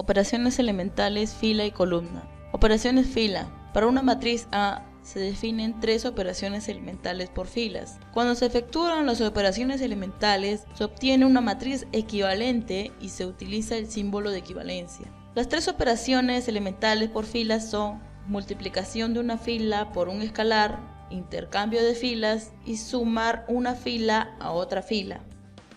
Operaciones elementales, fila y columna. Operaciones fila. Para una matriz A se definen 3 operaciones elementales por filas. Cuando se efectúan las operaciones elementales, se obtiene una matriz equivalente y se utiliza el símbolo de equivalencia. Las 3 operaciones elementales por filas son multiplicación de una fila por un escalar, intercambio de filas y sumar una fila a otra fila.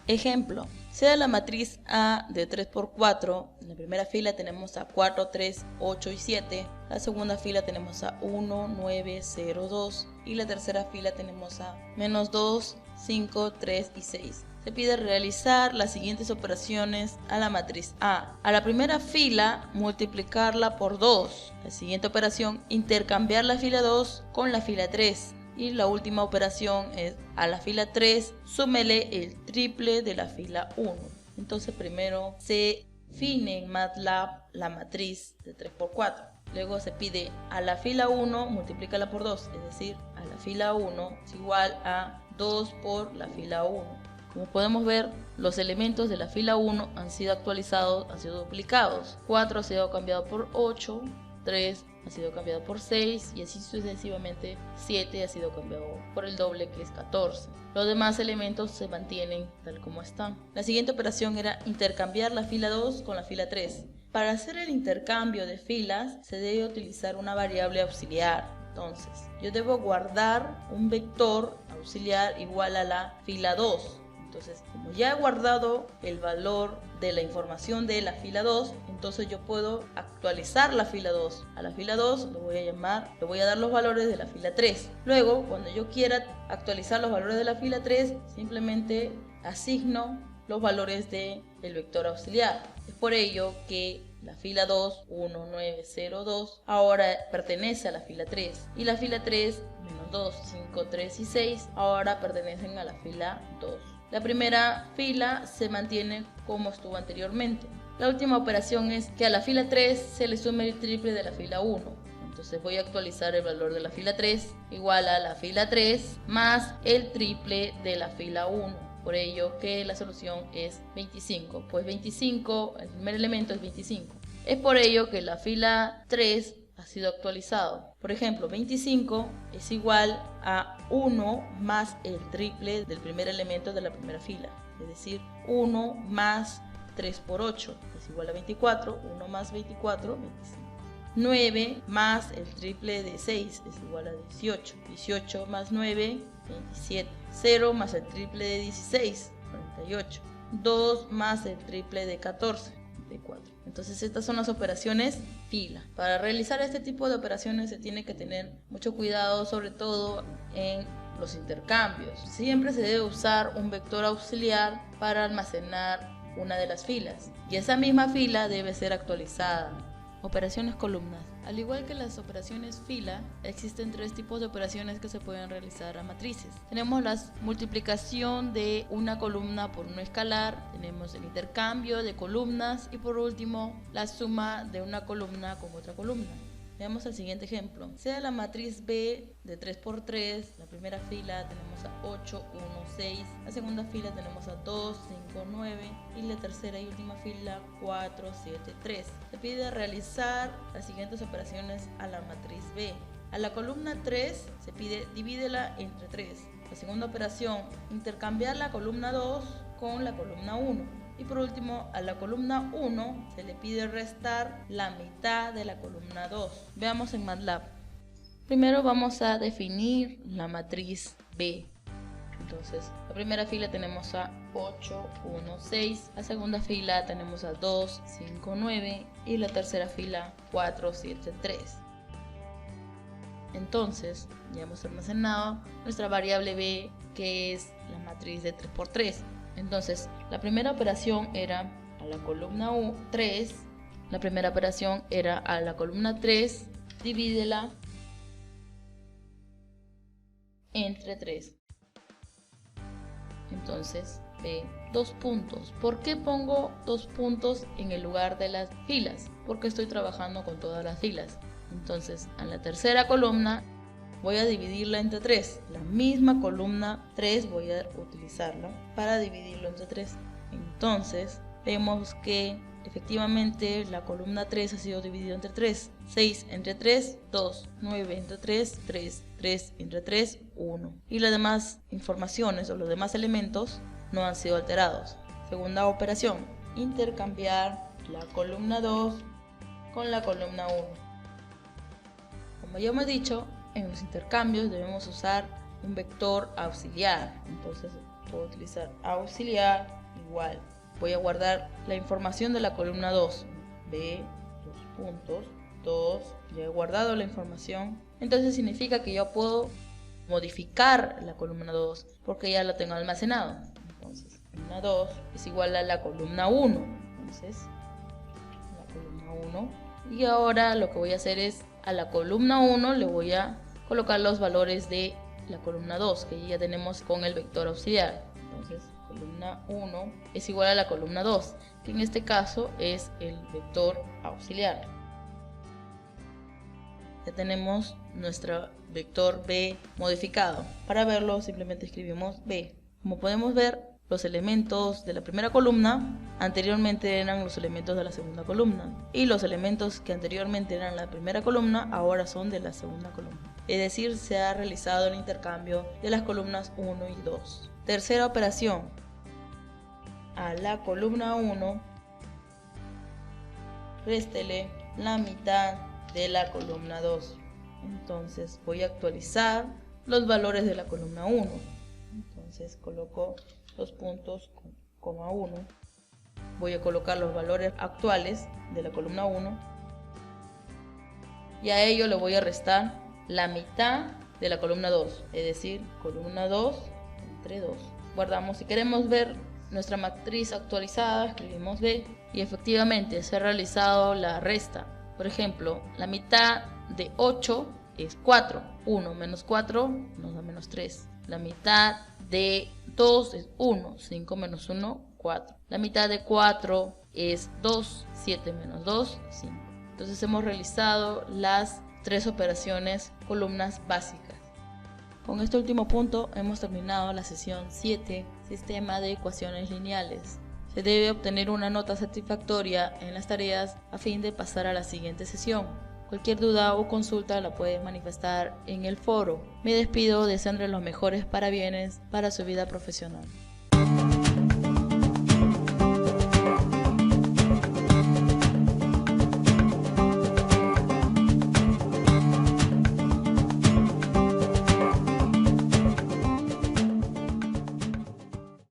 Ejemplo, sea la matriz A de 3 por 4, en la primera fila tenemos a 4, 3, 8 y 7, la segunda fila tenemos a 1, 9, 0, 2 y la tercera fila tenemos a menos 2, 5, 3 y 6. Se pide realizar las siguientes operaciones a la matriz A. A la primera fila, multiplicarla por 2. La siguiente operación, intercambiar la fila 2 con la fila 3. Y la última operación es a la fila 3, súmele el triple de la fila 1. Entonces primero se define en MATLAB la matriz de 3 por 4. Luego se pide a la fila 1, multiplícala por 2, es decir, a la fila 1 es igual a 2 por la fila 1. Como podemos ver, los elementos de la fila 1 han sido actualizados, han sido duplicados. 4 ha sido cambiado por 8, 3 ha sido cambiado por 6 y así sucesivamente. 7 ha sido cambiado por el doble, que es 14. Los demás elementos se mantienen tal como están. La siguiente operación era intercambiar la fila 2 con la fila 3. Para hacer el intercambio de filas se debe utilizar una variable auxiliar. Entonces, yo debo guardar un vector auxiliar igual a la fila 2. Entonces, como ya he guardado el valor de la información de la fila 2, entonces yo puedo actualizar la fila 2. A la fila 2 le voy a dar los valores de la fila 3. Luego, cuando yo quiera actualizar los valores de la fila 3, simplemente asigno los valores del vector auxiliar. Es por ello que la fila 2, 1, 9, 0, 2, ahora pertenece a la fila 3. Y la fila 3, menos 2, 5, 3 y 6, ahora pertenecen a la fila 2. La primera fila se mantiene como estuvo anteriormente. La última operación es que a la fila 3 se le sume el triple de la fila 1. Entonces voy a actualizar el valor de la fila 3 igual a la fila 3 más el triple de la fila 1. Por ello que la solución es 25. Pues 25, el primer elemento es 25. Es por ello que la fila 3 ha sido actualizado. Por ejemplo, 25 es igual a 1 más el triple del primer elemento de la primera fila. Es decir, 1 más 3 por 8 es igual a 24. 1 más 24, 25. 9 más el triple de 6 es igual a 18. 18 más 9, 27. 0 más el triple de 16, 48. 2 más el triple de 14. 4. Entonces estas son las operaciones fila. Para realizar este tipo de operaciones se tiene que tener mucho cuidado, sobre todo en los intercambios. Siempre se debe usar un vector auxiliar para almacenar una de las filas y esa misma fila debe ser actualizada. Operaciones columnas. Al igual que las operaciones fila, existen 3 tipos de operaciones que se pueden realizar a matrices. Tenemos la multiplicación de una columna por un escalar, tenemos el intercambio de columnas y por último la suma de una columna con otra columna. Veamos el siguiente ejemplo. Sea la matriz B de 3 por 3, la primera fila tenemos a 8, 1, 6, la segunda fila tenemos a 2, 5, 9 y la tercera y última fila 4, 7, 3. Se pide realizar las siguientes operaciones a la matriz B. A la columna 3 se pide divídela entre 3. La segunda operación, intercambiar la columna 2 con la columna 1. Y por último, a la columna 1 se le pide restar la mitad de la columna 2. Veamos en MATLAB. Primero vamos a definir la matriz B. Entonces, la primera fila tenemos a 8, 1, 6. La segunda fila tenemos a 2, 5, 9. Y la tercera fila 4, 7, 3. Entonces, ya hemos almacenado nuestra variable B, que es la matriz de 3 por 3. Entonces, la primera operación era a la columna 3. La primera operación era a la columna 3, divídela entre 3. Entonces, ve 2 puntos. ¿Por qué pongo 2 puntos en el lugar de las filas? Porque estoy trabajando con todas las filas. Entonces, a la tercera columna voy a dividirla entre 3. La misma columna 3 voy a utilizarla para dividirlo entre 3. Entonces vemos que Efectivamente, la columna 3 ha sido dividida entre 3. 6 entre 3, 2. 9 entre 3, 3. 3 entre 3, 1. Y las demás informaciones o los demás elementos no han sido alterados. Segunda operación, intercambiar la columna 2 con la columna 1. Como ya hemos dicho, en los intercambios debemos usar un vector auxiliar. Entonces puedo utilizar auxiliar igual. Voy a guardar la información de la columna 2. B, 2 puntos, 2. Ya he guardado la información. Entonces significa que yo puedo modificar la columna 2 porque ya la tengo almacenado. Entonces, la columna 2 es igual a la columna 1. Entonces, la columna 1. Y ahora lo que voy a hacer es a la columna 1 le voy a colocar los valores de la columna 2 que ya tenemos con el vector auxiliar. Entonces, columna 1 es igual a la columna 2, que en este caso es el vector auxiliar. Ya tenemos nuestro vector B modificado. Para verlo simplemente escribimos B. Como podemos ver, los elementos de la primera columna anteriormente eran los elementos de la segunda columna, y los elementos que anteriormente eran la primera columna ahora son de la segunda columna. Es decir, se ha realizado el intercambio de las columnas 1 y 2. Tercera operación. A la columna 1 réstele la mitad de la columna 2. Entonces voy a actualizar los valores de la columna 1. Entonces coloco los puntos, coma 1. Voy a colocar los valores actuales de la columna 1. Y a ello le voy a restar la mitad de la columna 2. Es decir, columna 2 entre 2. Guardamos. Si queremos ver nuestra matriz actualizada, escribimos B. Y efectivamente se ha realizado la resta. Por ejemplo, la mitad de 8 es 4. 1 menos 4 nos da menos 3. La mitad de 2 es 1. 5 menos 1, 4. La mitad de 4 es 2. 7 menos 2, 5. Entonces hemos realizado las 3 operaciones columnas básicas. Con este último punto hemos terminado la sesión 7, sistema de ecuaciones lineales. Se debe obtener una nota satisfactoria en las tareas a fin de pasar a la siguiente sesión. Cualquier duda o consulta la puedes manifestar en el foro. Me despido deseándole los mejores parabienes para su vida profesional.